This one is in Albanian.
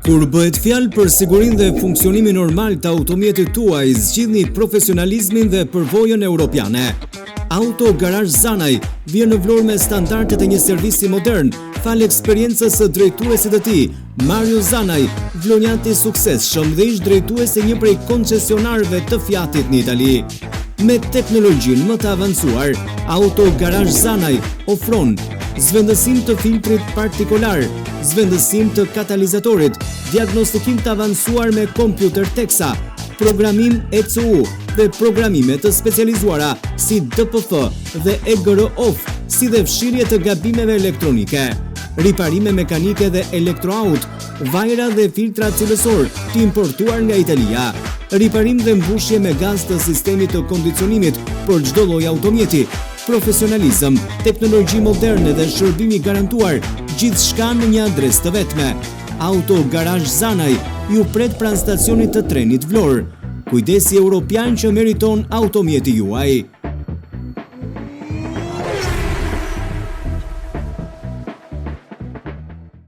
Kur bëhet fjalë për sigurinë dhe funksionimin normal të automjetit tuaj, zgjidhni profesionalizmin dhe përvojën europiane. Auto Garage Zanaj vjen në Vlorë me standardet e një servisi modern, fal eksperiencës së drejtuesit të tij, Mario Zanaj, vlonjant i suksesshëm dhe ish drejtues e një prej koncesionarëve të Fiatit në Itali. Me teknologjinë më të avancuar, Auto Garage Zanaj ofron zvendësim të filtrit partikular, zvendësim të katalizatorit, diagnostikim të avancuar me kompjuter Texa, programim ECU dhe programime të specializuara si DPF dhe EGR-OFF, si dhe fshirje të gabimeve elektronike, riparime mekanike dhe elektroaut, vajra dhe filtra cilësor të importuar nga Italia, riparim dhe mbushje me gaz të sistemit të kondicionimit për çdo lloj automjeti, profesionalizëm, teknologji moderne dhe shërbimi garantuar, gjithçka në një adresë të vetme. Auto Garage Zanaj ju pret pranë stacionit të trenit Vlorë. Kujdesi europian që meriton automjeti juaj.